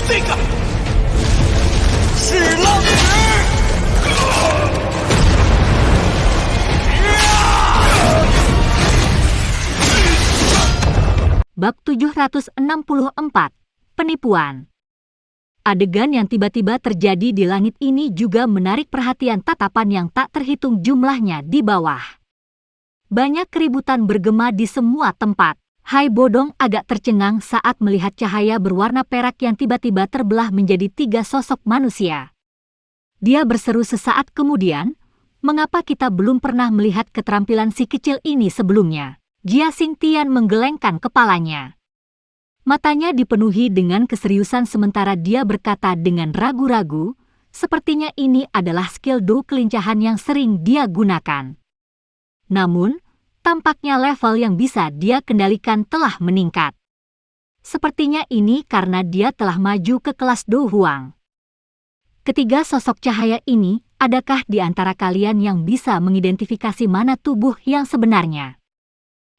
这个是浪石。Bab 764, Penipuan. Adegan yang tiba-tiba terjadi di langit ini juga menarik perhatian tatapan yang tak terhitung jumlahnya di bawah. Banyak keributan bergema di semua tempat. Hai Bodong agak tercengang saat melihat cahaya berwarna perak yang tiba-tiba terbelah menjadi 3 sosok manusia. Dia berseru sesaat kemudian, "Mengapa kita belum pernah melihat keterampilan si kecil ini sebelumnya?" Jia Xingtian menggelengkan kepalanya. Matanya dipenuhi dengan keseriusan sementara dia berkata dengan ragu-ragu, sepertinya ini adalah skill do kelincahan yang sering dia gunakan. Namun, tampaknya level yang bisa dia kendalikan telah meningkat. Sepertinya ini karena dia telah maju ke kelas Do Huang. Ketiga sosok cahaya ini, adakah di antara kalian yang bisa mengidentifikasi mana tubuh yang sebenarnya?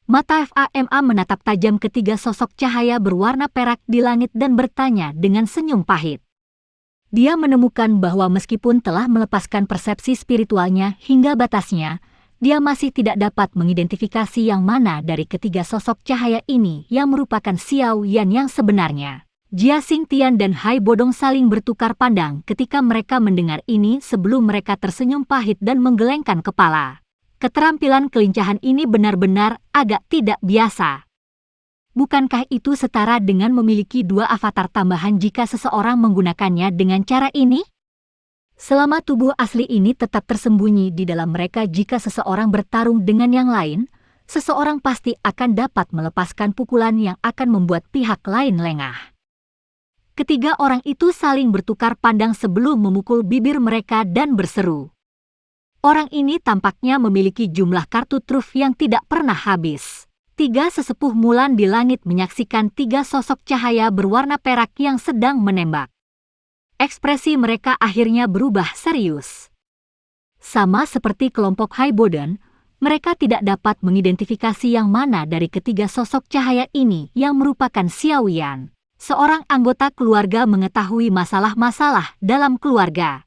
Mata Fama menatap tajam ketiga sosok cahaya berwarna perak di langit dan bertanya dengan senyum pahit. Dia menemukan bahwa meskipun telah melepaskan persepsi spiritualnya hingga batasnya, dia masih tidak dapat mengidentifikasi yang mana dari ketiga sosok cahaya ini yang merupakan Xiao Yan yang sebenarnya. Jia Xingtian dan Hai Bodong saling bertukar pandang ketika mereka mendengar ini sebelum mereka tersenyum pahit dan menggelengkan kepala. Keterampilan kelincahan ini benar-benar agak tidak biasa. Bukankah itu setara dengan memiliki 2 avatar tambahan jika seseorang menggunakannya dengan cara ini? Selama tubuh asli ini tetap tersembunyi di dalam mereka, jika seseorang bertarung dengan yang lain, seseorang pasti akan dapat melepaskan pukulan yang akan membuat pihak lain lengah. Ketiga orang itu saling bertukar pandang sebelum memukul bibir mereka dan berseru. Orang ini tampaknya memiliki jumlah kartu truf yang tidak pernah habis. 3 sesepuh Mulan di langit menyaksikan 3 sosok cahaya berwarna perak yang sedang menembak. Ekspresi mereka akhirnya berubah serius. Sama seperti kelompok Hai Bodong, mereka tidak dapat mengidentifikasi yang mana dari ketiga sosok cahaya ini yang merupakan Xiao Yan. Seorang anggota keluarga mengetahui masalah-masalah dalam keluarga.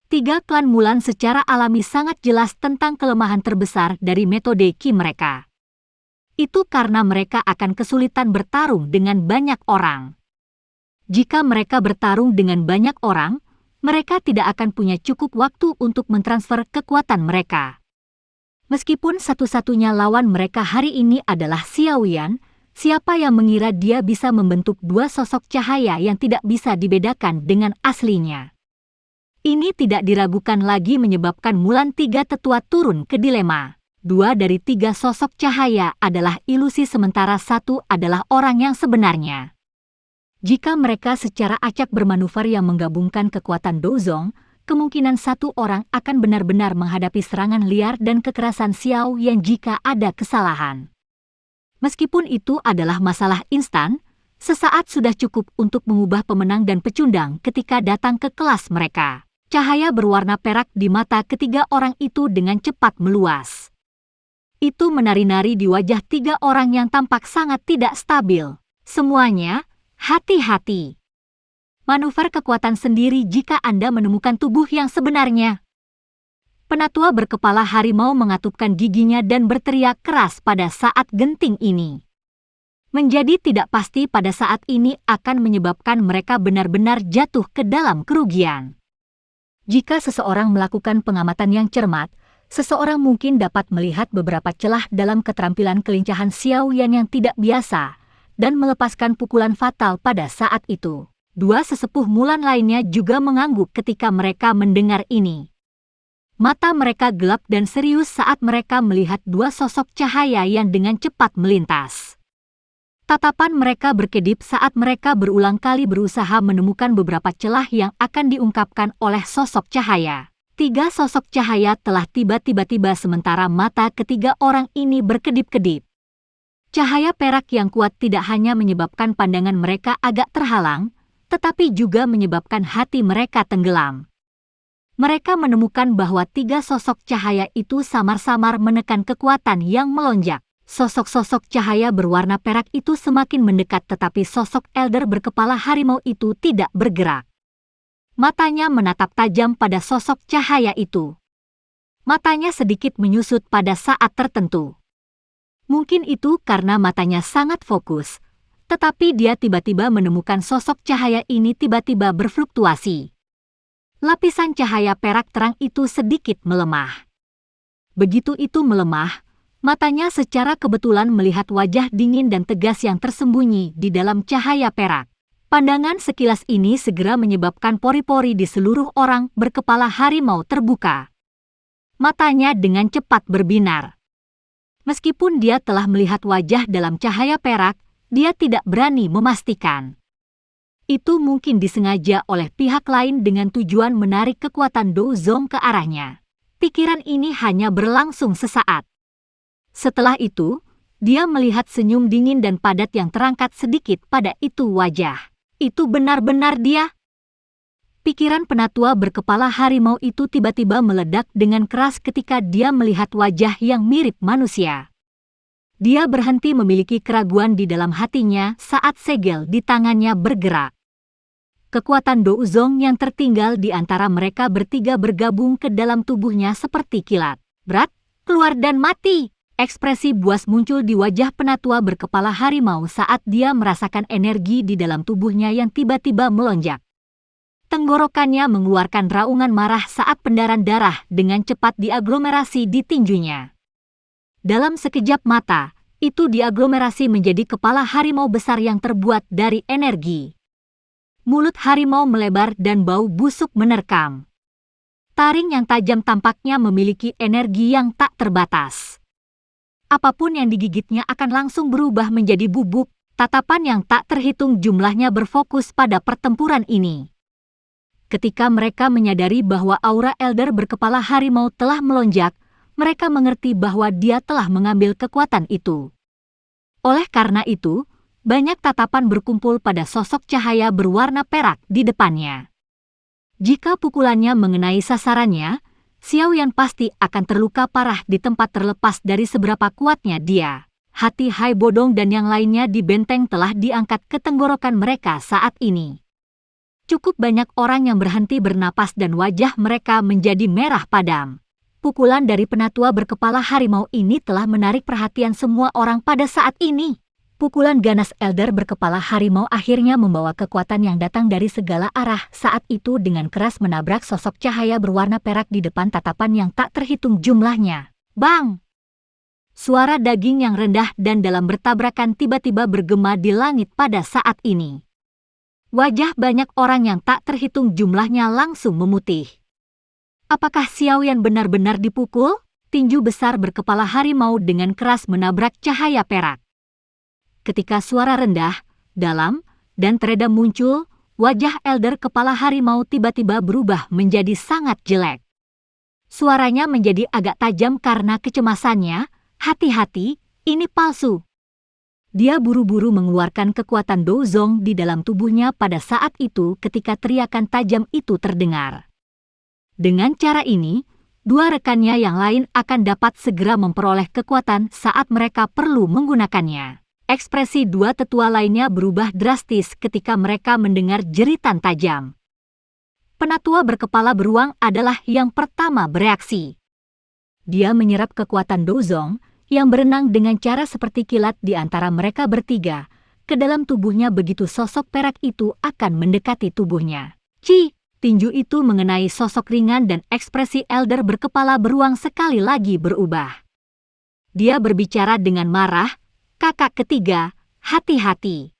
3 klan Mulan secara alami sangat jelas tentang kelemahan terbesar dari metode Qi mereka. Itu karena mereka akan kesulitan bertarung dengan banyak orang. Jika mereka bertarung dengan banyak orang, mereka tidak akan punya cukup waktu untuk mentransfer kekuatan mereka. Meskipun satu-satunya lawan mereka hari ini adalah Xiao Yan, siapa yang mengira dia bisa membentuk 2 sosok cahaya yang tidak bisa dibedakan dengan aslinya? Ini tidak diragukan lagi menyebabkan Mulan 3 tetua turun ke dilema. 2 dari 3 sosok cahaya adalah ilusi sementara 1 adalah orang yang sebenarnya. Jika mereka secara acak bermanuver yang menggabungkan kekuatan Dozong, kemungkinan 1 orang akan benar-benar menghadapi serangan liar dan kekerasan Xiao Yan jika ada kesalahan. Meskipun itu adalah masalah instan, sesaat sudah cukup untuk mengubah pemenang dan pecundang ketika datang ke kelas mereka. Cahaya berwarna perak di mata ketiga orang itu dengan cepat meluas. Itu menari-nari di wajah 3 orang yang tampak sangat tidak stabil. Semuanya, hati-hati. Manuver kekuatan sendiri jika Anda menemukan tubuh yang sebenarnya. Penatua berkepala harimau mengatupkan giginya dan berteriak keras pada saat genting ini. Menjadi tidak pasti pada saat ini akan menyebabkan mereka benar-benar jatuh ke dalam kerugian. Jika seseorang melakukan pengamatan yang cermat, seseorang mungkin dapat melihat beberapa celah dalam keterampilan kelincahan Xiao Yan yang tidak biasa, dan melepaskan pukulan fatal pada saat itu. 2 sesepuh Mulan lainnya juga mengangguk ketika mereka mendengar ini. Mata mereka gelap dan serius saat mereka melihat 2 sosok cahaya yang dengan cepat melintas. Tatapan mereka berkedip saat mereka berulang kali berusaha menemukan beberapa celah yang akan diungkapkan oleh sosok cahaya. 3 sosok cahaya telah tiba-tiba sementara mata ketiga orang ini berkedip-kedip. Cahaya perak yang kuat tidak hanya menyebabkan pandangan mereka agak terhalang, tetapi juga menyebabkan hati mereka tenggelam. Mereka menemukan bahwa 3 sosok cahaya itu samar-samar menekan kekuatan yang melonjak. Sosok-sosok cahaya berwarna perak itu semakin mendekat, tetapi sosok elder berkepala harimau itu tidak bergerak. Matanya menatap tajam pada sosok cahaya itu. Matanya sedikit menyusut pada saat tertentu. Mungkin itu karena matanya sangat fokus, tetapi dia tiba-tiba menemukan sosok cahaya ini tiba-tiba berfluktuasi. Lapisan cahaya perak terang itu sedikit melemah. Begitu itu melemah, matanya secara kebetulan melihat wajah dingin dan tegas yang tersembunyi di dalam cahaya perak. Pandangan sekilas ini segera menyebabkan pori-pori di seluruh orang berkepala harimau terbuka. Matanya dengan cepat berbinar. Meskipun dia telah melihat wajah dalam cahaya perak, dia tidak berani memastikan. Itu mungkin disengaja oleh pihak lain dengan tujuan menarik kekuatan Douzong ke arahnya. Pikiran ini hanya berlangsung sesaat. Setelah itu, dia melihat senyum dingin dan padat yang terangkat sedikit pada itu wajah. Itu benar-benar dia. Pikiran penatua berkepala harimau itu tiba-tiba meledak dengan keras ketika dia melihat wajah yang mirip manusia. Dia berhenti memiliki keraguan di dalam hatinya saat segel di tangannya bergerak. Kekuatan Douzong yang tertinggal di antara mereka bertiga bergabung ke dalam tubuhnya seperti kilat. Berat, keluar dan mati. Ekspresi buas muncul di wajah penatua berkepala harimau saat dia merasakan energi di dalam tubuhnya yang tiba-tiba melonjak. Tenggorokannya mengeluarkan raungan marah saat pendaran darah dengan cepat diaglomerasi di tinjunya. Dalam sekejap mata, itu diaglomerasi menjadi kepala harimau besar yang terbuat dari energi. Mulut harimau melebar dan bau busuk menerkam. Taring yang tajam tampaknya memiliki energi yang tak terbatas. Apapun yang digigitnya akan langsung berubah menjadi bubuk. Tatapan yang tak terhitung jumlahnya berfokus pada pertempuran ini. Ketika mereka menyadari bahwa aura elder berkepala harimau telah melonjak, mereka mengerti bahwa dia telah mengambil kekuatan itu. Oleh karena itu, banyak tatapan berkumpul pada sosok cahaya berwarna perak di depannya. Jika pukulannya mengenai sasarannya, Xiaoyan pasti akan terluka parah di tempat terlepas dari seberapa kuatnya dia. Hati Hai Bodong dan yang lainnya di benteng telah diangkat ke tenggorokan mereka saat ini. Cukup banyak orang yang berhenti bernapas dan wajah mereka menjadi merah padam. Pukulan dari penatua berkepala harimau ini telah menarik perhatian semua orang pada saat ini. Pukulan ganas elder berkepala harimau akhirnya membawa kekuatan yang datang dari segala arah saat itu dengan keras menabrak sosok cahaya berwarna perak di depan tatapan yang tak terhitung jumlahnya. Bang! Suara daging yang rendah dan dalam bertabrakan tiba-tiba bergema di langit pada saat ini. Wajah banyak orang yang tak terhitung jumlahnya langsung memutih. Apakah Xiaoyan benar-benar dipukul? Tinju besar berkepala harimau dengan keras menabrak cahaya perak. Ketika suara rendah, dalam, dan teredam muncul, wajah elder kepala harimau tiba-tiba berubah menjadi sangat jelek. Suaranya menjadi agak tajam karena kecemasannya. Hati-hati, ini palsu. Dia buru-buru mengeluarkan kekuatan Douzong di dalam tubuhnya pada saat itu ketika teriakan tajam itu terdengar. Dengan cara ini, dua rekannya yang lain akan dapat segera memperoleh kekuatan saat mereka perlu menggunakannya. Ekspresi dua tetua lainnya berubah drastis ketika mereka mendengar jeritan tajam. Penatua berkepala beruang adalah yang pertama bereaksi. Dia menyerap kekuatan Douzong yang berenang dengan cara seperti kilat di antara mereka bertiga ke dalam tubuhnya begitu sosok perak itu akan mendekati tubuhnya. Tinju itu mengenai sosok ringan dan ekspresi elder berkepala beruang sekali lagi berubah. Dia berbicara dengan marah, "Kakak ketiga, hati-hati.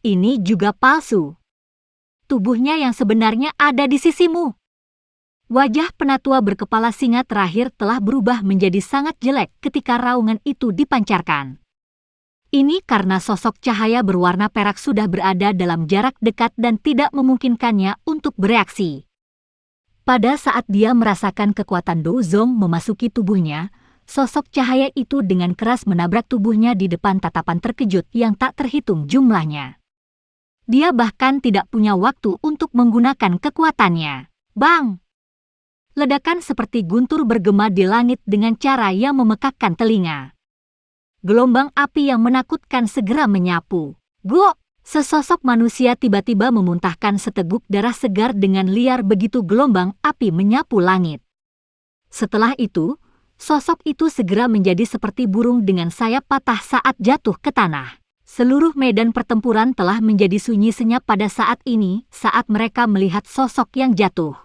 Ini juga palsu. Tubuhnya yang sebenarnya ada di sisimu." Wajah penatua berkepala singa terakhir telah berubah menjadi sangat jelek ketika raungan itu dipancarkan. Ini karena sosok cahaya berwarna perak sudah berada dalam jarak dekat dan tidak memungkinkannya untuk bereaksi. Pada saat dia merasakan kekuatan Douzong memasuki tubuhnya, sosok cahaya itu dengan keras menabrak tubuhnya di depan tatapan terkejut yang tak terhitung jumlahnya. Dia bahkan tidak punya waktu untuk menggunakan kekuatannya. Bang! Ledakan seperti guntur bergema di langit dengan cara yang memekakkan telinga. Gelombang api yang menakutkan segera menyapu. Gok! Sesosok manusia tiba-tiba memuntahkan seteguk darah segar dengan liar begitu gelombang api menyapu langit. Setelah itu, sosok itu segera menjadi seperti burung dengan sayap patah saat jatuh ke tanah. Seluruh medan pertempuran telah menjadi sunyi senyap pada saat ini saat mereka melihat sosok yang jatuh.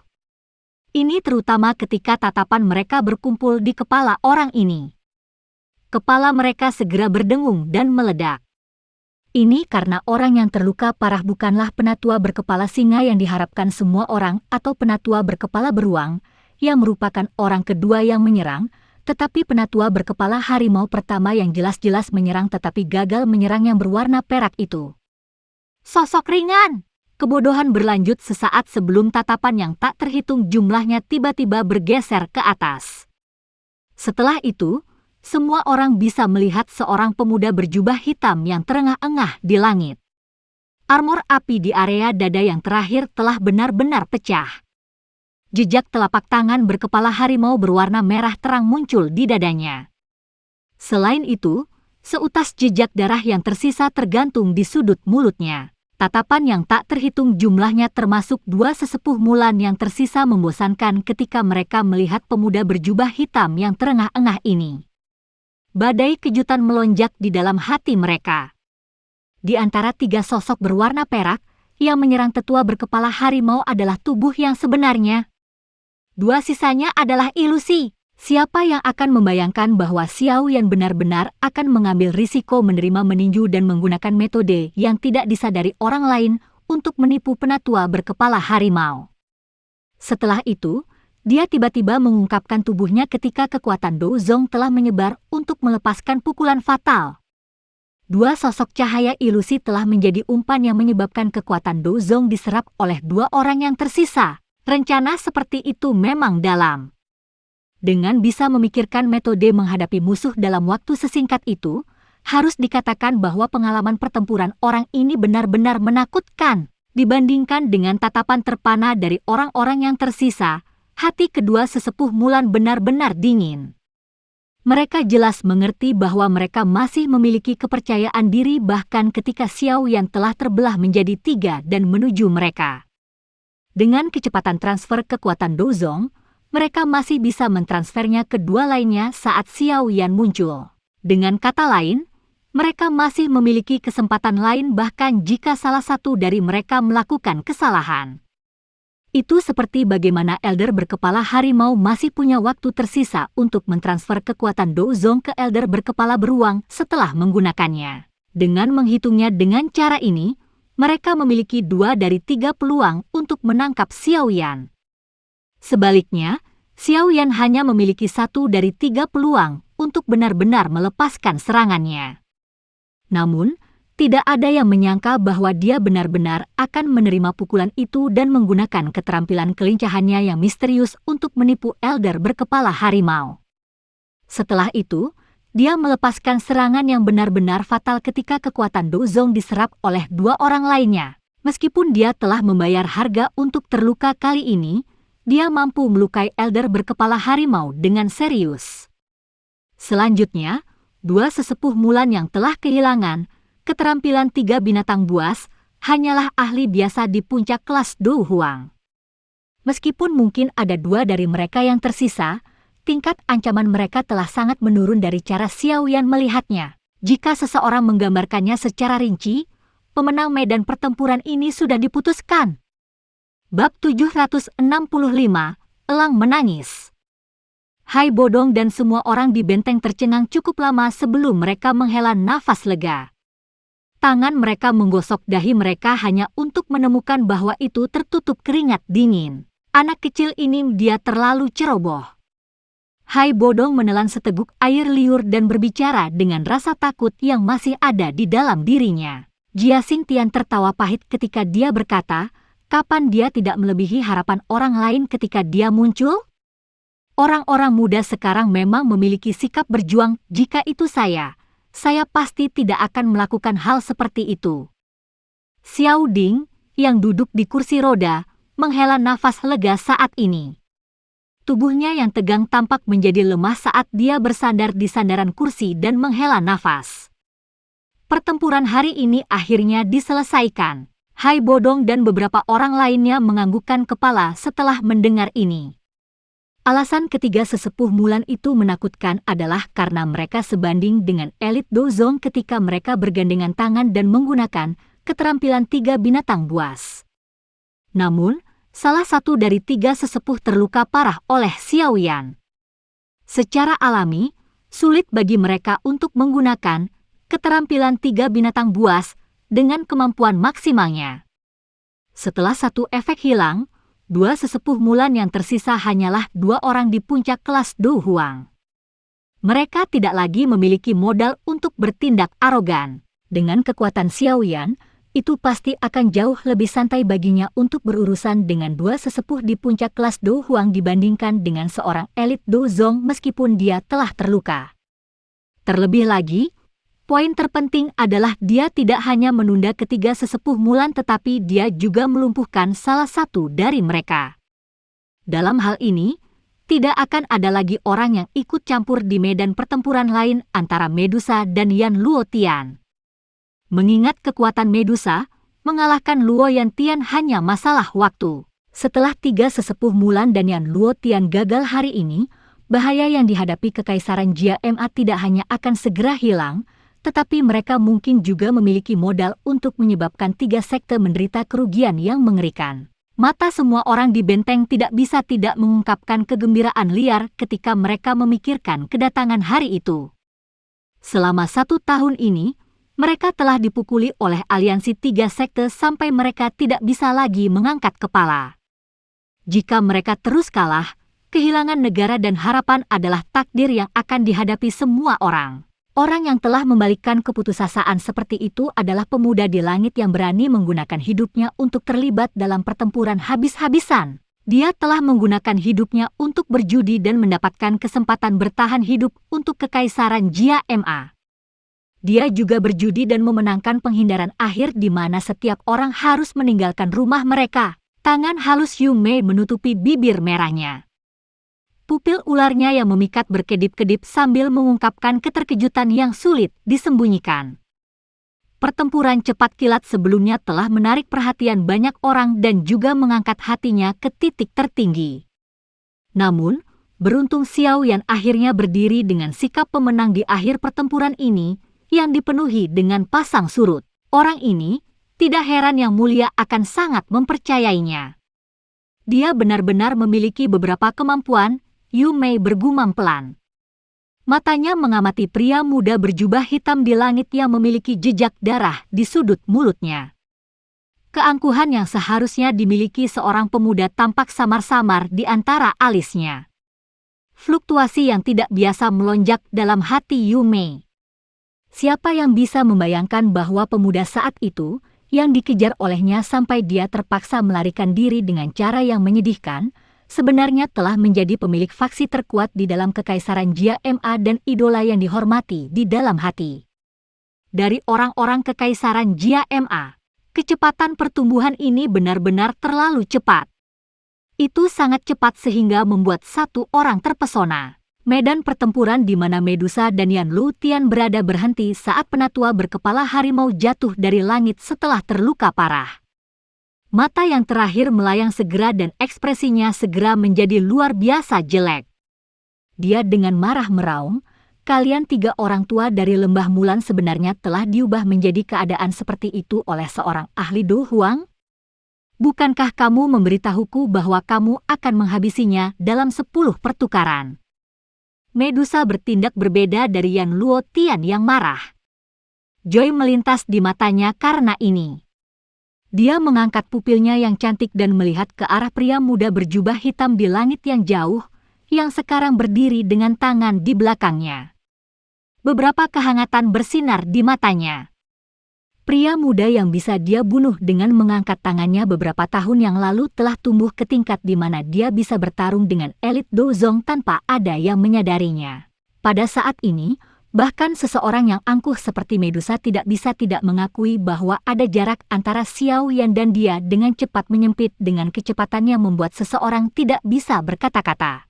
Ini terutama ketika tatapan mereka berkumpul di kepala orang ini. Kepala mereka segera berdengung dan meledak. Ini karena orang yang terluka parah bukanlah penatua berkepala singa yang diharapkan semua orang atau penatua berkepala beruang, yang merupakan orang kedua yang menyerang, tetapi penatua berkepala harimau pertama yang jelas-jelas menyerang tetapi gagal menyerang yang berwarna perak itu. Sosok ringan! Kebodohan berlanjut sesaat sebelum tatapan yang tak terhitung jumlahnya tiba-tiba bergeser ke atas. Setelah itu, semua orang bisa melihat seorang pemuda berjubah hitam yang terengah-engah di langit. Armor api di area dada yang terakhir telah benar-benar pecah. Jejak telapak tangan berkepala harimau berwarna merah terang muncul di dadanya. Selain itu, seutas jejak darah yang tersisa tergantung di sudut mulutnya. Tatapan yang tak terhitung jumlahnya termasuk dua sesepuh Mulan yang tersisa membosankan ketika mereka melihat pemuda berjubah hitam yang terengah-engah ini. Badai kejutan melonjak di dalam hati mereka. Di antara tiga sosok berwarna perak, yang menyerang tetua berkepala harimau adalah tubuh yang sebenarnya. Dua sisanya adalah ilusi. Siapa yang akan membayangkan bahwa Xiao Yan benar-benar akan mengambil risiko menerima meninju dan menggunakan metode yang tidak disadari orang lain untuk menipu penatua berkepala harimau. Setelah itu, dia tiba-tiba mengungkapkan tubuhnya ketika kekuatan Douzong telah menyebar untuk melepaskan pukulan fatal. Dua sosok cahaya ilusi telah menjadi umpan yang menyebabkan kekuatan Douzong diserap oleh dua orang yang tersisa. Rencana seperti itu memang dalam. Dengan bisa memikirkan metode menghadapi musuh dalam waktu sesingkat itu, harus dikatakan bahwa pengalaman pertempuran orang ini benar-benar menakutkan. Dibandingkan dengan tatapan terpana dari orang-orang yang tersisa, hati kedua sesepuh Mulan benar-benar dingin. Mereka jelas mengerti bahwa mereka masih memiliki kepercayaan diri bahkan ketika Xiao Yan telah terbelah menjadi tiga dan menuju mereka. Dengan kecepatan transfer kekuatan Douzong, mereka masih bisa mentransfernya ke dua lainnya saat Xiao Yan muncul. Dengan kata lain, mereka masih memiliki kesempatan lain bahkan jika salah satu dari mereka melakukan kesalahan. Itu seperti bagaimana Elder berkepala harimau masih punya waktu tersisa untuk mentransfer kekuatan Douzong ke Elder berkepala beruang setelah menggunakannya. Dengan menghitungnya dengan cara ini, mereka memiliki 2 dari 3 peluang untuk menangkap Xiao Yan. Sebaliknya, Xiao Yan hanya memiliki 1 dari 3 peluang untuk benar-benar melepaskan serangannya. Namun, tidak ada yang menyangka bahwa dia benar-benar akan menerima pukulan itu dan menggunakan keterampilan kelincahannya yang misterius untuk menipu Elder berkepala harimau. Setelah itu, dia melepaskan serangan yang benar-benar fatal ketika kekuatan Douzong diserap oleh 2 orang lainnya. Meskipun dia telah membayar harga untuk terluka kali ini, dia mampu melukai Elder berkepala harimau dengan serius. Selanjutnya, 2 sesepuh Mulan yang telah kehilangan keterampilan 3 binatang buas hanyalah ahli biasa di puncak kelas Dou Huang. Meskipun mungkin ada 2 dari mereka yang tersisa, tingkat ancaman mereka telah sangat menurun dari cara Xiao Yan melihatnya. Jika seseorang menggambarkannya secara rinci, pemenang medan pertempuran ini sudah diputuskan. Bab 765, Elang menangis. Hai Bodong dan semua orang di benteng tercengang cukup lama sebelum mereka menghela nafas lega. Tangan mereka menggosok dahi mereka hanya untuk menemukan bahwa itu tertutup keringat dingin. Anak kecil ini dia terlalu ceroboh. Hai Bodong menelan seteguk air liur dan berbicara dengan rasa takut yang masih ada di dalam dirinya. Jia Xingtian tertawa pahit ketika dia berkata, kapan dia tidak melebihi harapan orang lain ketika dia muncul? Orang-orang muda sekarang memang memiliki sikap berjuang. Jika itu saya pasti tidak akan melakukan hal seperti itu. Xiao Ding, yang duduk di kursi roda, menghela nafas lega saat ini. Tubuhnya yang tegang tampak menjadi lemah saat dia bersandar di sandaran kursi dan menghela nafas. Pertempuran hari ini akhirnya diselesaikan. Hai Bodong dan beberapa orang lainnya menganggukkan kepala setelah mendengar ini. Alasan ketiga sesepuh Mulan itu menakutkan adalah karena mereka sebanding dengan elit Dozong ketika mereka bergandengan tangan dan menggunakan keterampilan 3 binatang buas. Namun, salah satu dari 3 sesepuh terluka parah oleh Xiao Yan. Secara alami, sulit bagi mereka untuk menggunakan keterampilan 3 binatang buas dengan kemampuan maksimalnya. Setelah satu efek hilang, 2 sesepuh Mulan yang tersisa hanyalah 2 orang di puncak kelas Do Huang. Mereka tidak lagi memiliki modal untuk bertindak arogan. Dengan kekuatan Xiao Yan, itu pasti akan jauh lebih santai baginya untuk berurusan dengan 2 sesepuh di puncak kelas Do Huang dibandingkan dengan seorang elit Dozong meskipun dia telah terluka. Terlebih lagi, poin terpenting adalah dia tidak hanya menunda ketiga sesepuh Mulan tetapi dia juga melumpuhkan salah satu dari mereka. Dalam hal ini, tidak akan ada lagi orang yang ikut campur di medan pertempuran lain antara Medusa dan Yan Luotian. Mengingat kekuatan Medusa, mengalahkan Luotian hanya masalah waktu. Setelah 3 sesepuh Mulan dan Yan Luotian gagal hari ini, bahaya yang dihadapi Kekaisaran Jia Ma tidak hanya akan segera hilang, tetapi mereka mungkin juga memiliki modal untuk menyebabkan 3 sekte menderita kerugian yang mengerikan. Mata semua orang di benteng tidak bisa tidak mengungkapkan kegembiraan liar ketika mereka memikirkan kedatangan hari itu. Selama 1 tahun ini, mereka telah dipukuli oleh aliansi 3 sekte sampai mereka tidak bisa lagi mengangkat kepala. Jika mereka terus kalah, kehilangan negara dan harapan adalah takdir yang akan dihadapi semua orang. Orang yang telah membalikkan keputusasaan seperti itu adalah pemuda di langit yang berani menggunakan hidupnya untuk terlibat dalam pertempuran habis-habisan. Dia telah menggunakan hidupnya untuk berjudi dan mendapatkan kesempatan bertahan hidup untuk Kekaisaran Jia Ma. Dia juga berjudi dan memenangkan penghindaran akhir di mana setiap orang harus meninggalkan rumah mereka. Tangan halus Yu Mei menutupi bibir merahnya. Pupil ularnya yang memikat berkedip-kedip sambil mengungkapkan keterkejutan yang sulit disembunyikan. Pertempuran cepat kilat sebelumnya telah menarik perhatian banyak orang dan juga mengangkat hatinya ke titik tertinggi. Namun, beruntung Xiao Yan akhirnya berdiri dengan sikap pemenang di akhir pertempuran ini yang dipenuhi dengan pasang surut. Orang ini, tidak heran Yang Mulia akan sangat mempercayainya. Dia benar-benar memiliki beberapa kemampuan. Yu Mei bergumam pelan. Matanya mengamati pria muda berjubah hitam di langit yang memiliki jejak darah di sudut mulutnya. Keangkuhan yang seharusnya dimiliki seorang pemuda tampak samar-samar di antara alisnya. Fluktuasi yang tidak biasa melonjak dalam hati Yu Mei. Siapa yang bisa membayangkan bahwa pemuda saat itu, yang dikejar olehnya sampai dia terpaksa melarikan diri dengan cara yang menyedihkan, sebenarnya telah menjadi pemilik faksi terkuat di dalam Kekaisaran Jia Ma dan idola yang dihormati di dalam hati. Dari orang-orang Kekaisaran Jia Ma, kecepatan pertumbuhan ini benar-benar terlalu cepat. Itu sangat cepat sehingga membuat satu orang terpesona. Medan pertempuran di mana Medusa dan Yan Luotian berada berhenti saat penatua berkepala harimau jatuh dari langit setelah terluka parah. Mata yang terakhir melayang segera dan ekspresinya segera menjadi luar biasa jelek. Dia dengan marah meraung, "Kalian 3 orang tua dari Lembah Mulan sebenarnya telah diubah menjadi keadaan seperti itu oleh seorang ahli Do Huang? Bukankah kamu memberitahuku bahwa kamu akan menghabisinya dalam 10 pertukaran?" Medusa bertindak berbeda dari Yan Luotian yang marah. Joy melintas di matanya karena ini. Dia mengangkat pupilnya yang cantik dan melihat ke arah pria muda berjubah hitam di langit yang jauh, yang sekarang berdiri dengan tangan di belakangnya. Beberapa kehangatan bersinar di matanya. Pria muda yang bisa dia bunuh dengan mengangkat tangannya beberapa tahun yang lalu telah tumbuh ke tingkat di mana dia bisa bertarung dengan elit Dozong tanpa ada yang menyadarinya. Pada saat ini, bahkan seseorang yang angkuh seperti Medusa tidak bisa tidak mengakui bahwa ada jarak antara Xiao Yan dan dia dengan cepat menyempit dengan kecepatan yang membuat seseorang tidak bisa berkata-kata.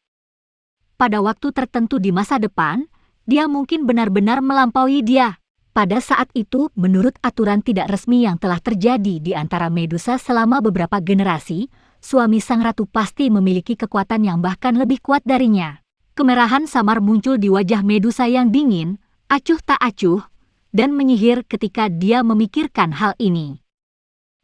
pada waktu tertentu di masa depan, dia mungkin benar-benar melampaui dia. Pada saat itu, menurut aturan tidak resmi yang telah terjadi di antara Medusa selama beberapa generasi, suami sang ratu pasti memiliki kekuatan yang bahkan lebih kuat darinya. Kemerahan samar muncul di wajah Medusa yang dingin, acuh tak acuh, dan menyihir ketika dia memikirkan hal ini.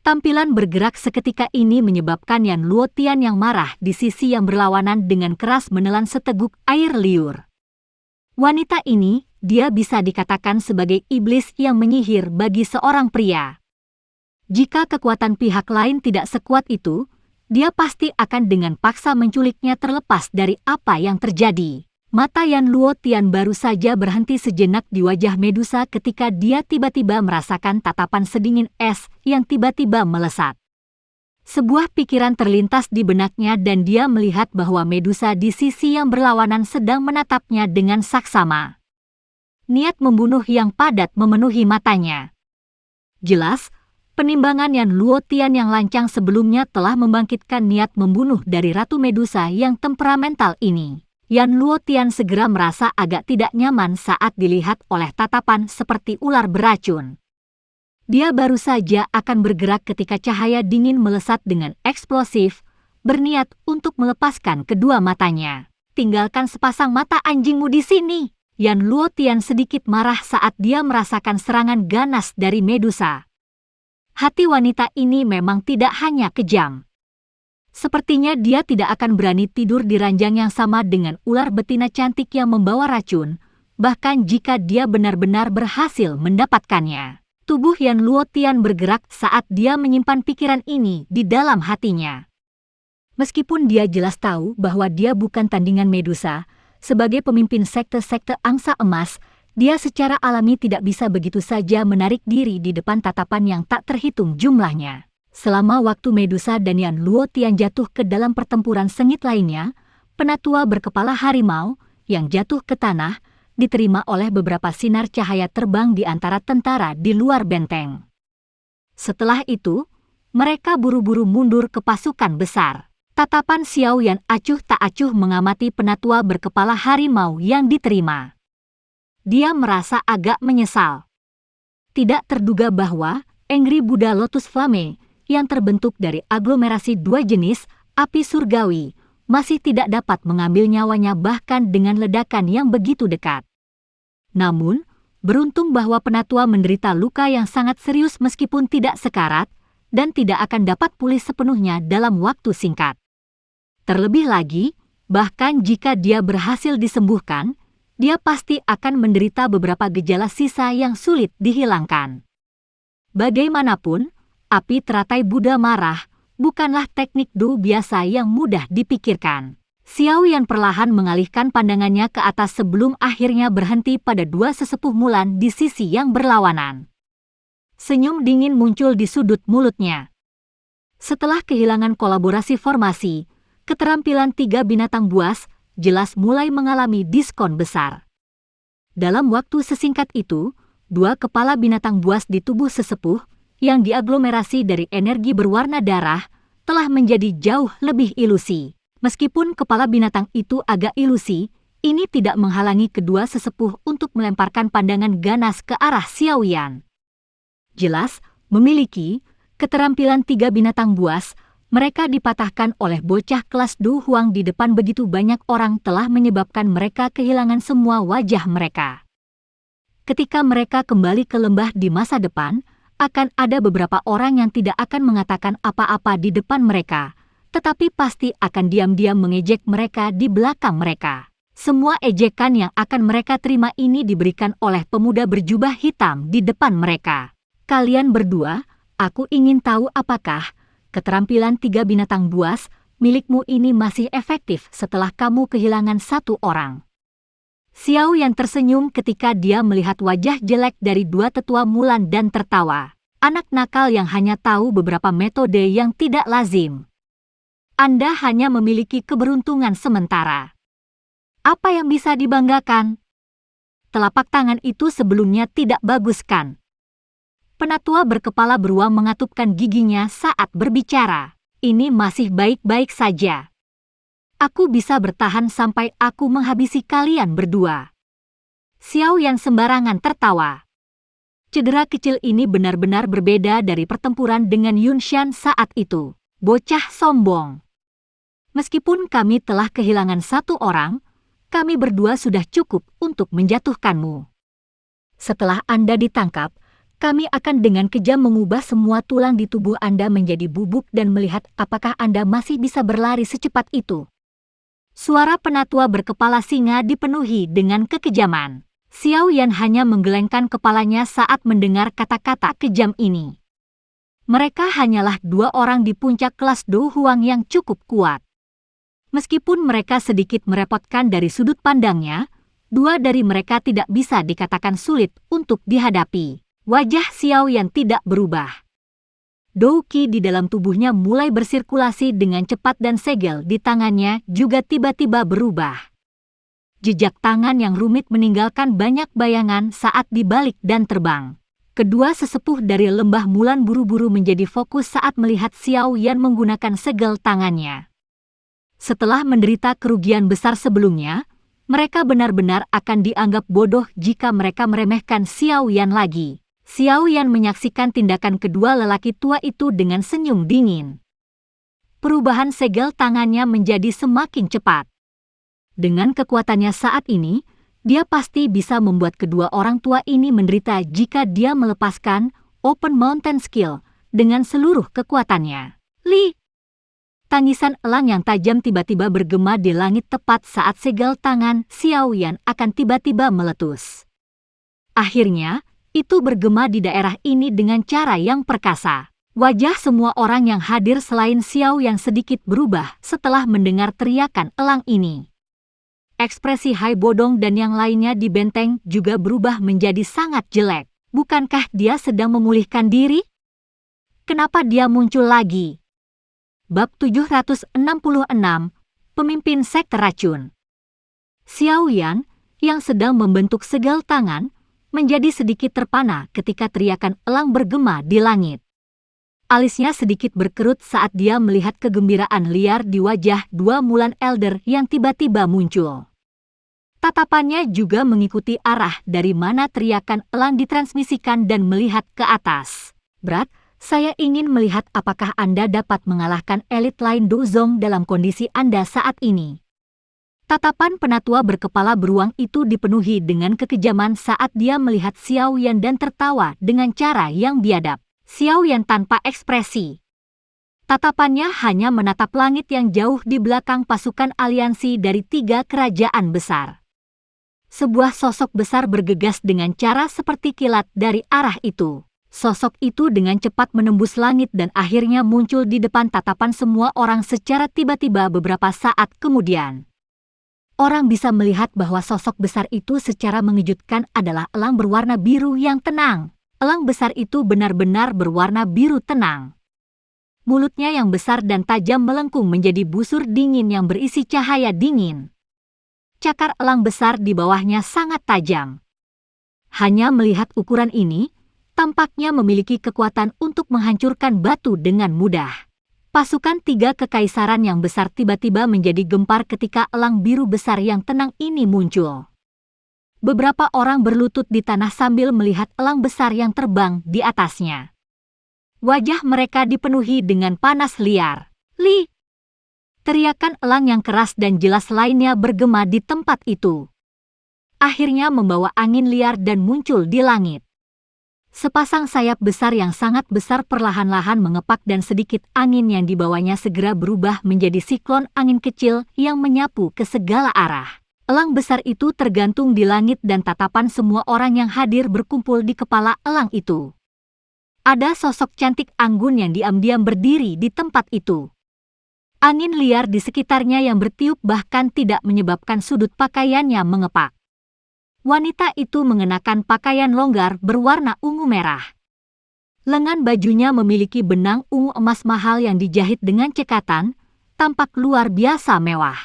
Tampilan bergerak seketika ini menyebabkan Yan Luotian yang marah di sisi yang berlawanan dengan keras menelan seteguk air liur. Wanita ini, dia bisa dikatakan sebagai iblis yang menyihir bagi seorang pria. Jika kekuatan pihak lain tidak sekuat itu, dia pasti akan dengan paksa menculiknya terlepas dari apa yang terjadi. Mata Yan Luotian baru saja berhenti sejenak di wajah Medusa ketika dia tiba-tiba merasakan tatapan sedingin es yang tiba-tiba melesat. Sebuah pikiran terlintas di benaknya dan dia melihat bahwa Medusa di sisi yang berlawanan sedang menatapnya dengan saksama. Niat membunuh yang padat memenuhi matanya. Jelas, penimbangan Yan Luotian yang lancang sebelumnya telah membangkitkan niat membunuh dari Ratu Medusa yang temperamental ini. Yan Luotian segera merasa agak tidak nyaman saat dilihat oleh tatapan seperti ular beracun. Dia baru saja akan bergerak ketika cahaya dingin melesat dengan eksplosif, berniat untuk melepaskan kedua matanya. Tinggalkan sepasang mata anjingmu di sini. Yan Luotian sedikit marah saat dia merasakan serangan ganas dari Medusa. Hati wanita ini memang tidak hanya kejam. Sepertinya dia tidak akan berani tidur di ranjang yang sama dengan ular betina cantik yang membawa racun, bahkan jika dia benar-benar berhasil mendapatkannya. Tubuh Yan Luotian bergerak saat dia menyimpan pikiran ini di dalam hatinya. Meskipun dia jelas tahu bahwa dia bukan tandingan Medusa, sebagai pemimpin sekte-sekte angsa emas, dia secara alami tidak bisa begitu saja menarik diri di depan tatapan yang tak terhitung jumlahnya. Selama waktu Medusa dan Yan Luotian jatuh ke dalam pertempuran sengit lainnya, penatua berkepala harimau yang jatuh ke tanah diterima oleh beberapa sinar cahaya terbang di antara tentara di luar benteng. Setelah itu, mereka buru-buru mundur ke pasukan besar. Tatapan Xiao Yan acuh tak acuh mengamati penatua berkepala harimau yang diterima. Dia merasa agak menyesal. Tidak terduga bahwa Angry Buddha Lotus Flame yang terbentuk dari aglomerasi dua jenis api surgawi masih tidak dapat mengambil nyawanya bahkan dengan ledakan yang begitu dekat. Namun, beruntung bahwa penatua menderita luka yang sangat serius meskipun tidak sekarat dan tidak akan dapat pulih sepenuhnya dalam waktu singkat. Terlebih lagi, bahkan jika dia berhasil disembuhkan, dia pasti akan menderita beberapa gejala sisa yang sulit dihilangkan. Bagaimanapun, api teratai Buddha marah bukanlah teknik do biasa yang mudah dipikirkan. Xiao Yan perlahan mengalihkan pandangannya ke atas sebelum akhirnya berhenti pada dua sesepuh Mulan di sisi yang berlawanan. Senyum dingin muncul di sudut mulutnya. Setelah kehilangan kolaborasi formasi, keterampilan tiga binatang buas jelas mulai mengalami diskon besar. Dalam waktu sesingkat itu, dua kepala binatang buas di tubuh sesepuh yang diaglomerasi dari energi berwarna darah telah menjadi jauh lebih ilusi. Meskipun kepala binatang itu agak ilusi, ini tidak menghalangi kedua sesepuh untuk melemparkan pandangan ganas ke arah Xiao Yan. Jelas, memiliki keterampilan tiga binatang buas, mereka dipatahkan oleh bocah kelas Du Huang di depan begitu banyak orang telah menyebabkan mereka kehilangan semua wajah mereka. Ketika mereka kembali ke lembah di masa depan, akan ada beberapa orang yang tidak akan mengatakan apa-apa di depan mereka, tetapi pasti akan diam-diam mengejek mereka di belakang mereka. Semua ejekan yang akan mereka terima ini diberikan oleh pemuda berjubah hitam di depan mereka. Kalian berdua, aku ingin tahu apakah keterampilan tiga binatang buas milikmu ini masih efektif setelah kamu kehilangan satu orang. Xiao Yan tersenyum ketika dia melihat wajah jelek dari dua tetua Mulan dan tertawa. Anak nakal yang hanya tahu beberapa metode yang tidak lazim. Anda hanya memiliki keberuntungan sementara. Apa yang bisa dibanggakan? Telapak tangan itu sebelumnya tidak bagus kan? Penatua berkepala beruang mengatupkan giginya saat berbicara. Ini masih baik-baik saja. Aku bisa bertahan sampai aku menghabisi kalian berdua. Xiao Yan sembarangan tertawa. Cedera kecil ini benar-benar berbeda dari pertempuran dengan Yunshan saat itu. Bocah sombong. Meskipun kami telah kehilangan satu orang, kami berdua sudah cukup untuk menjatuhkanmu. Setelah Anda ditangkap, kami akan dengan kejam mengubah semua tulang di tubuh Anda menjadi bubuk dan melihat apakah Anda masih bisa berlari secepat itu. Suara penatua berkepala singa dipenuhi dengan kekejaman. Xiao Yan hanya menggelengkan kepalanya saat mendengar kata-kata kejam ini. Mereka hanyalah dua orang di puncak kelas Do Huang yang cukup kuat. Meskipun mereka sedikit merepotkan dari sudut pandangnya, dua dari mereka tidak bisa dikatakan sulit untuk dihadapi. Wajah Xiao Yan tidak berubah. Dou Qi di dalam tubuhnya mulai bersirkulasi dengan cepat dan segel di tangannya juga tiba-tiba berubah. Jejak tangan yang rumit meninggalkan banyak bayangan saat dibalik dan terbang. Kedua sesepuh dari lembah Mulan buru-buru menjadi fokus saat melihat Xiao Yan menggunakan segel tangannya. Setelah menderita kerugian besar sebelumnya, mereka benar-benar akan dianggap bodoh jika mereka meremehkan Xiao Yan lagi. Xiao Yan menyaksikan tindakan kedua lelaki tua itu dengan senyum dingin. Perubahan segel tangannya menjadi semakin cepat. Dengan kekuatannya saat ini, dia pasti bisa membuat kedua orang tua ini menderita jika dia melepaskan Open Mountain Skill dengan seluruh kekuatannya. Li! Tangisan elang yang tajam tiba-tiba bergema di langit tepat saat segel tangan Xiao Yan akan tiba-tiba meletus. Akhirnya, itu bergema di daerah ini dengan cara yang perkasa. Wajah semua orang yang hadir selain Xiao yang sedikit berubah setelah mendengar teriakan elang ini. Ekspresi Hai Bodong dan yang lainnya di benteng juga berubah menjadi sangat jelek. Bukankah dia sedang memulihkan diri? Kenapa dia muncul lagi? Bab 766, Pemimpin Sekte Racun. Xiao Yan, yang sedang membentuk segel tangan, menjadi sedikit terpana ketika teriakan elang bergema di langit. Alisnya sedikit berkerut saat dia melihat kegembiraan liar di wajah dua Mulan Elder yang tiba-tiba muncul. Tatapannya juga mengikuti arah dari mana teriakan elang ditransmisikan dan melihat ke atas. Brat, saya ingin melihat apakah Anda dapat mengalahkan elit lain Dozong dalam kondisi Anda saat ini. Tatapan penatua berkepala beruang itu dipenuhi dengan kekejaman saat dia melihat Xiao Yan dan tertawa dengan cara yang biadab. Xiao Yan tanpa ekspresi. Tatapannya hanya menatap langit yang jauh di belakang pasukan aliansi dari 3 kerajaan besar. Sebuah sosok besar bergegas dengan cara seperti kilat dari arah itu. Sosok itu dengan cepat menembus langit dan akhirnya muncul di depan tatapan semua orang secara tiba-tiba beberapa saat kemudian. Orang bisa melihat bahwa sosok besar itu secara mengejutkan adalah elang berwarna biru yang tenang. Elang besar itu benar-benar berwarna biru tenang. Mulutnya yang besar dan tajam melengkung menjadi busur dingin yang berisi cahaya dingin. Cakar elang besar di bawahnya sangat tajam. Hanya melihat ukuran ini, tampaknya memiliki kekuatan untuk menghancurkan batu dengan mudah. Pasukan 3 kekaisaran yang besar tiba-tiba menjadi gempar ketika elang biru besar yang tenang ini muncul. Beberapa orang berlutut di tanah sambil melihat elang besar yang terbang di atasnya. Wajah mereka dipenuhi dengan panas liar. Li! Teriakan elang yang keras dan jelas lainnya bergema di tempat itu. Akhirnya membawa angin liar dan muncul di langit. Sepasang sayap besar yang sangat besar perlahan-lahan mengepak dan sedikit angin yang dibawanya segera berubah menjadi siklon angin kecil yang menyapu ke segala arah. Elang besar itu tergantung di langit dan tatapan semua orang yang hadir berkumpul di kepala elang itu. Ada sosok cantik anggun yang diam-diam berdiri di tempat itu. Angin liar di sekitarnya yang bertiup bahkan tidak menyebabkan sudut pakaiannya mengepak. Wanita itu mengenakan pakaian longgar berwarna ungu merah. Lengan bajunya memiliki benang ungu emas mahal yang dijahit dengan cekatan, tampak luar biasa mewah.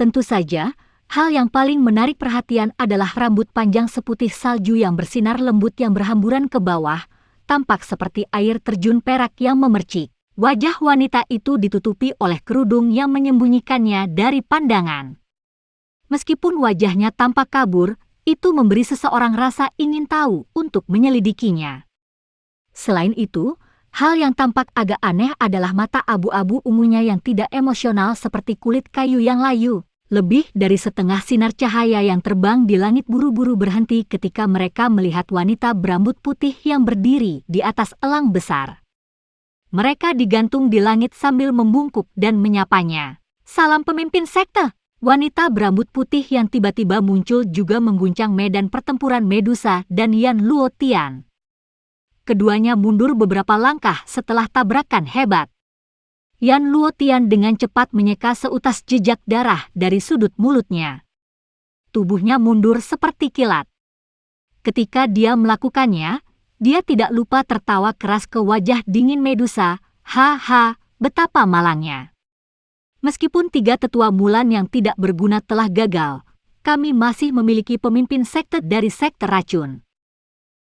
Tentu saja, hal yang paling menarik perhatian adalah rambut panjang seputih salju yang bersinar lembut yang berhamburan ke bawah, tampak seperti air terjun perak yang memercik. Wajah wanita itu ditutupi oleh kerudung yang menyembunyikannya dari pandangan. Meskipun wajahnya tampak kabur, itu memberi seseorang rasa ingin tahu untuk menyelidikinya. Selain itu, hal yang tampak agak aneh adalah mata abu-abu ungunya yang tidak emosional seperti kulit kayu yang layu. Lebih dari setengah sinar cahaya yang terbang di langit buru-buru berhenti ketika mereka melihat wanita berambut putih yang berdiri di atas elang besar. Mereka digantung di langit sambil membungkuk dan menyapanya. "Salam pemimpin sekte!" Wanita berambut putih yang tiba-tiba muncul juga mengguncang medan pertempuran Medusa dan Yan Luotian. Keduanya mundur beberapa langkah setelah tabrakan hebat. Yan Luotian dengan cepat menyeka seutas jejak darah dari sudut mulutnya. Tubuhnya mundur seperti kilat. Ketika dia melakukannya, dia tidak lupa tertawa keras ke wajah dingin Medusa. "Haha, betapa malangnya. Meskipun 3 tetua Mulan yang tidak berguna telah gagal, kami masih memiliki pemimpin sekte dari sekte racun.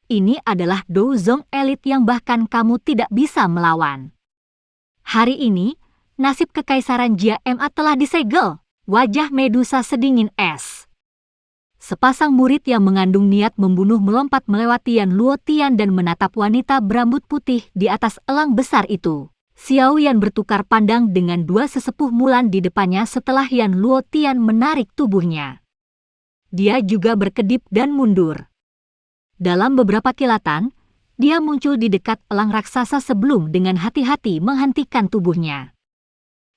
Ini adalah Douzong elit yang bahkan kamu tidak bisa melawan. Hari ini, nasib kekaisaran Jia Ma telah disegel." Wajah Medusa sedingin es. Sepasang murid yang mengandung niat membunuh melompat melewati Yan Luotian dan menatap wanita berambut putih di atas elang besar itu. Xiao Yan bertukar pandang dengan 2 sesepuh Mulan di depannya setelah Yan Luotian menarik tubuhnya. Dia juga berkedip dan mundur. Dalam beberapa kilatan, dia muncul di dekat elang raksasa sebelum dengan hati-hati menghentikan tubuhnya.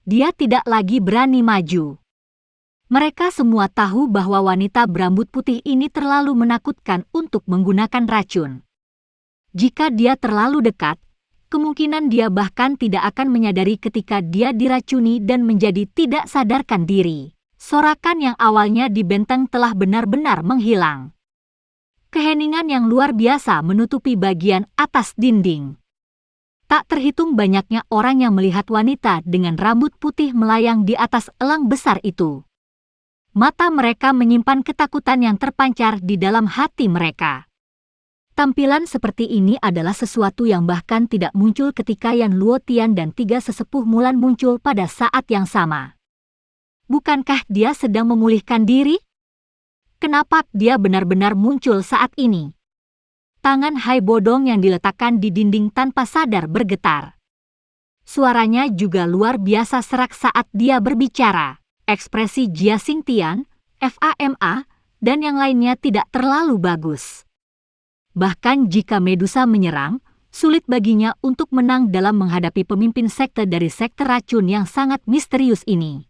Dia tidak lagi berani maju. Mereka semua tahu bahwa wanita berambut putih ini terlalu menakutkan untuk menggunakan racun. Jika dia terlalu dekat, kemungkinan dia bahkan tidak akan menyadari ketika dia diracuni dan menjadi tidak sadarkan diri. Sorakan yang awalnya di benteng telah benar-benar menghilang. Keheningan yang luar biasa menutupi bagian atas dinding. Tak terhitung banyaknya orang yang melihat wanita dengan rambut putih melayang di atas elang besar itu. Mata mereka menyimpan ketakutan yang terpancar di dalam hati mereka. Tampilan seperti ini adalah sesuatu yang bahkan tidak muncul ketika Yan Luotian dan 3 sesepuh Mulan muncul pada saat yang sama. Bukankah dia sedang memulihkan diri? Kenapa dia benar-benar muncul saat ini? Tangan Hai Bodong yang diletakkan di dinding tanpa sadar bergetar. Suaranya juga luar biasa serak saat dia berbicara. Ekspresi Jia Xingtian, FAMA, dan yang lainnya tidak terlalu bagus. Bahkan jika Medusa menyerang, sulit baginya untuk menang dalam menghadapi pemimpin sekte dari sekte racun yang sangat misterius ini.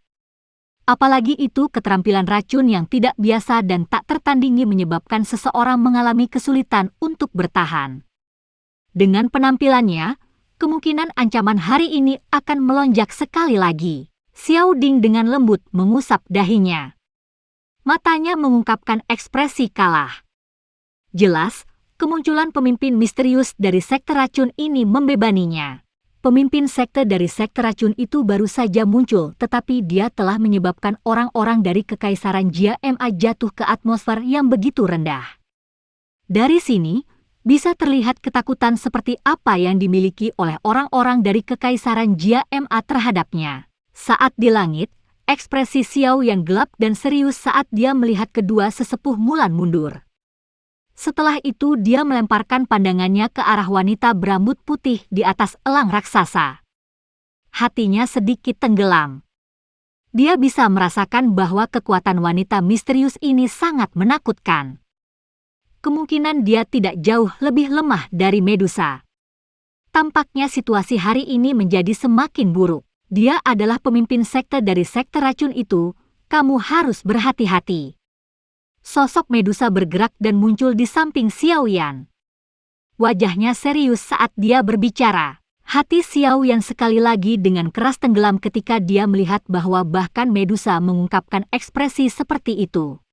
Apalagi itu keterampilan racun yang tidak biasa dan tak tertandingi menyebabkan seseorang mengalami kesulitan untuk bertahan. Dengan penampilannya, kemungkinan ancaman hari ini akan melonjak sekali lagi. Xiao Ding dengan lembut mengusap dahinya. Matanya mengungkapkan ekspresi kalah. Jelas, kemunculan pemimpin misterius dari sekte racun ini membebaninya. Pemimpin sekte dari sekte racun itu baru saja muncul, tetapi dia telah menyebabkan orang-orang dari kekaisaran Jia Ma jatuh ke atmosfer yang begitu rendah. Dari sini, bisa terlihat ketakutan seperti apa yang dimiliki oleh orang-orang dari kekaisaran Jia Ma terhadapnya. Saat di langit, ekspresi Xiao yang gelap dan serius saat dia melihat kedua sesepuh Mulan mundur. Setelah itu dia melemparkan pandangannya ke arah wanita berambut putih di atas elang raksasa. Hatinya sedikit tenggelam. Dia bisa merasakan bahwa kekuatan wanita misterius ini sangat menakutkan. Kemungkinan dia tidak jauh lebih lemah dari Medusa. Tampaknya situasi hari ini menjadi semakin buruk. Dia adalah pemimpin sekte dari sekte racun itu, kamu harus berhati-hati. Sosok Medusa bergerak dan muncul di samping Xiao Yan. Wajahnya serius saat dia berbicara. Hati Xiao Yan sekali lagi dengan keras tenggelam ketika dia melihat bahwa bahkan Medusa mengungkapkan ekspresi seperti itu.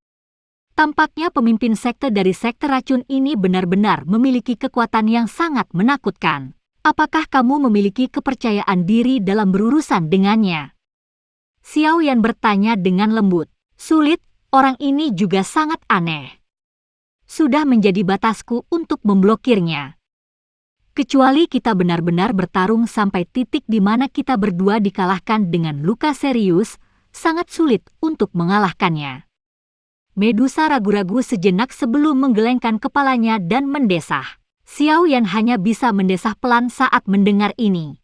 Tampaknya pemimpin sekte dari sekte racun ini benar-benar memiliki kekuatan yang sangat menakutkan. Apakah kamu memiliki kepercayaan diri dalam berurusan dengannya? Xiao Yan bertanya dengan lembut. Sulit. Orang ini juga sangat aneh. Sudah menjadi batasku untuk memblokirnya. Kecuali kita benar-benar bertarung sampai titik di mana kita berdua dikalahkan dengan luka serius, sangat sulit untuk mengalahkannya. Medusa ragu-ragu sejenak sebelum menggelengkan kepalanya dan mendesah. Xiao Yan hanya bisa mendesah pelan saat mendengar ini.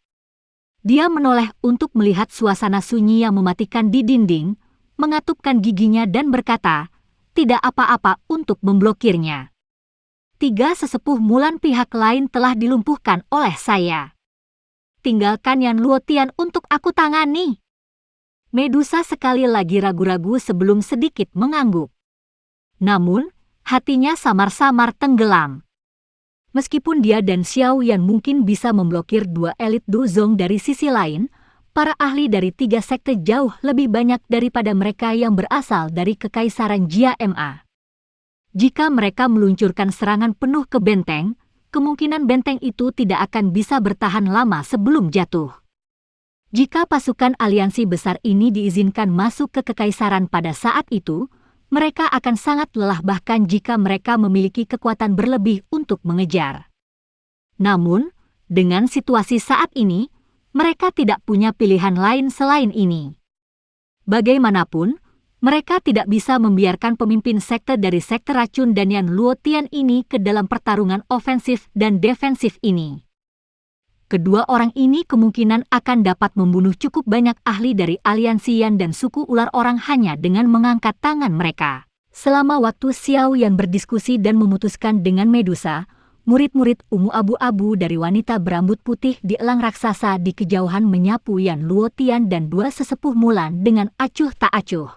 Dia menoleh untuk melihat suasana sunyi yang mematikan di dinding, mengatupkan giginya dan berkata, tidak apa-apa untuk memblokirnya. 3 sesepuh Mulan pihak lain telah dilumpuhkan oleh saya. Tinggalkan Yan Luotian untuk aku tangani. Medusa sekali lagi ragu-ragu sebelum sedikit mengangguk. Namun, hatinya samar-samar tenggelam. Meskipun dia dan Xiao Yan mungkin bisa memblokir 2 elit Dozong dari sisi lain, para ahli dari 3 sekte jauh lebih banyak daripada mereka yang berasal dari Kekaisaran Jia Ma. Jika mereka meluncurkan serangan penuh ke benteng, kemungkinan benteng itu tidak akan bisa bertahan lama sebelum jatuh. Jika pasukan aliansi besar ini diizinkan masuk ke kekaisaran pada saat itu, mereka akan sangat lelah bahkan jika mereka memiliki kekuatan berlebih untuk mengejar. Namun, dengan situasi saat ini, mereka tidak punya pilihan lain selain ini. Bagaimanapun, mereka tidak bisa membiarkan pemimpin sekte dari sekte racun dan Yan Luotian ini ke dalam pertarungan ofensif dan defensif ini. Kedua orang ini kemungkinan akan dapat membunuh cukup banyak ahli dari aliansi Yan dan suku ular orang hanya dengan mengangkat tangan mereka. Selama waktu Xiao Yan berdiskusi dan memutuskan dengan Medusa, murid-murid ungu abu-abu dari wanita berambut putih di elang raksasa di kejauhan menyapu Yan Luotian dan 2 sesepuh Mulan dengan acuh tak acuh.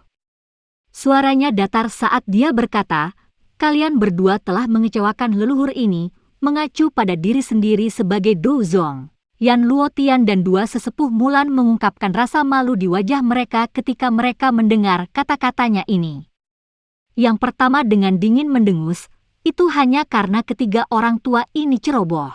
Suaranya datar saat dia berkata, kalian berdua telah mengecewakan leluhur ini, mengacu pada diri sendiri sebagai Dozong. Yan Luotian dan 2 sesepuh Mulan mengungkapkan rasa malu di wajah mereka ketika mereka mendengar kata-katanya ini. Yang pertama dengan dingin mendengus, itu hanya karena ketiga orang tua ini ceroboh.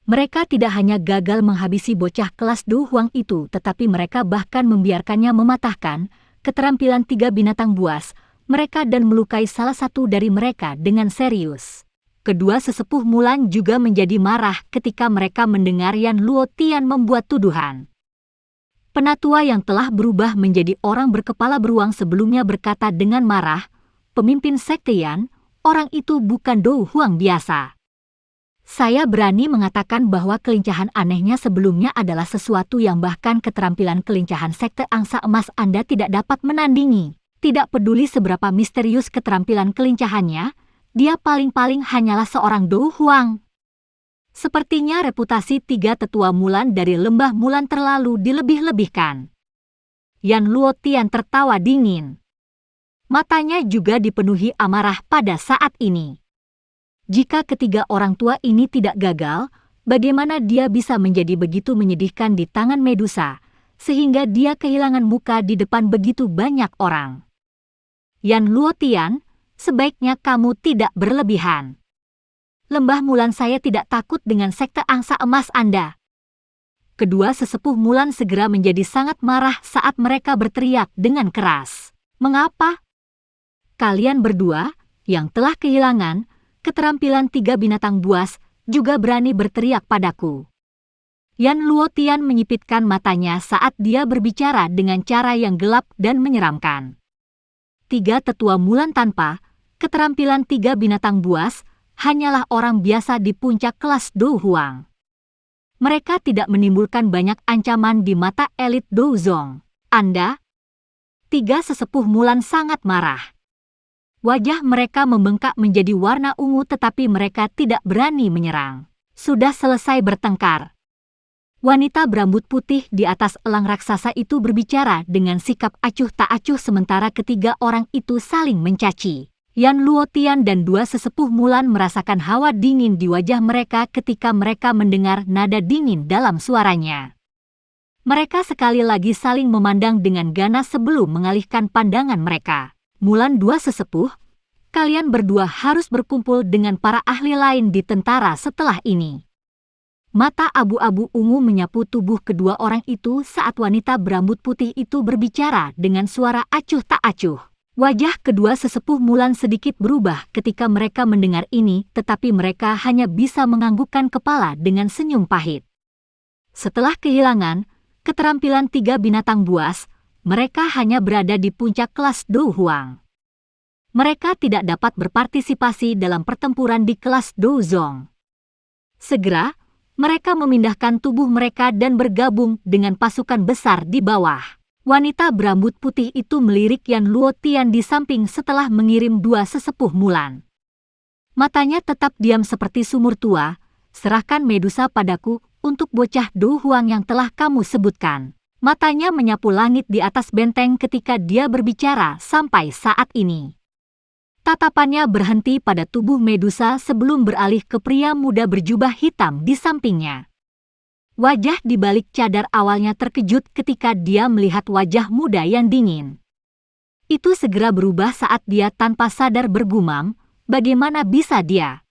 Mereka tidak hanya gagal menghabisi bocah kelas Du Huang itu, tetapi mereka bahkan membiarkannya mematahkan keterampilan 3 binatang buas mereka dan melukai salah satu dari mereka dengan serius. Kedua sesepuh Mulan juga menjadi marah ketika mereka mendengar Yan Luotian membuat tuduhan. Penatua yang telah berubah menjadi orang berkepala beruang sebelumnya berkata dengan marah, pemimpin sekte Yan, orang itu bukan Du Huang biasa. Saya berani mengatakan bahwa kelincahan anehnya sebelumnya adalah sesuatu yang bahkan keterampilan kelincahan sekte angsa emas Anda tidak dapat menandingi. Tidak peduli seberapa misterius keterampilan kelincahannya, dia paling-paling hanyalah seorang Du Huang. Sepertinya reputasi 3 tetua Mulan dari lembah Mulan terlalu dilebih-lebihkan. Yan Luotian tertawa dingin. Matanya juga dipenuhi amarah pada saat ini. Jika ketiga orang tua ini tidak gagal, bagaimana dia bisa menjadi begitu menyedihkan di tangan Medusa, sehingga dia kehilangan muka di depan begitu banyak orang. Yan Luotian, sebaiknya kamu tidak berlebihan. Lembah Mulan saya tidak takut dengan sekte angsa emas Anda. Kedua sesepuh Mulan segera menjadi sangat marah saat mereka berteriak dengan keras. Mengapa? Kalian berdua, yang telah kehilangan keterampilan 3 binatang buas, juga berani berteriak padaku. Yan Luotian menyipitkan matanya saat dia berbicara dengan cara yang gelap dan menyeramkan. 3 tetua Mulan tanpa keterampilan 3 binatang buas hanyalah orang biasa di puncak kelas Du Huang. Mereka tidak menimbulkan banyak ancaman di mata elit Dozong. Anda? 3 sesepuh Mulan sangat marah. Wajah mereka membengkak menjadi warna ungu tetapi mereka tidak berani menyerang. Sudah selesai bertengkar. Wanita berambut putih di atas elang raksasa itu berbicara dengan sikap acuh tak acuh sementara ketiga orang itu saling mencaci. Yan Luotian dan 2 sesepuh Mulan merasakan hawa dingin di wajah mereka ketika mereka mendengar nada dingin dalam suaranya. Mereka sekali lagi saling memandang dengan ganas sebelum mengalihkan pandangan mereka. Mulan 2 sesepuh, kalian berdua harus berkumpul dengan para ahli lain di tentara setelah ini. Mata abu-abu ungu menyapu tubuh kedua orang itu saat wanita berambut putih itu berbicara dengan suara acuh tak acuh. Wajah kedua sesepuh Mulan sedikit berubah ketika mereka mendengar ini, tetapi mereka hanya bisa menganggukkan kepala dengan senyum pahit. Setelah kehilangan keterampilan 3 binatang buas, mereka hanya berada di puncak kelas Do Huang. Mereka tidak dapat berpartisipasi dalam pertempuran di kelas Do Zong. Segera, mereka memindahkan tubuh mereka dan bergabung dengan pasukan besar di bawah. Wanita berambut putih itu melirik Yan Luo Tian di samping setelah mengirim 2 sesepuh Mulan. Matanya tetap diam seperti sumur tua. Serahkan Medusa padaku untuk bocah Do Huang yang telah kamu sebutkan. Matanya menyapu langit di atas benteng ketika dia berbicara sampai saat ini. Tatapannya berhenti pada tubuh Medusa sebelum beralih ke pria muda berjubah hitam di sampingnya. Wajah di balik cadar awalnya terkejut ketika dia melihat wajah muda yang dingin. Itu segera berubah saat dia tanpa sadar bergumam, bagaimana bisa dia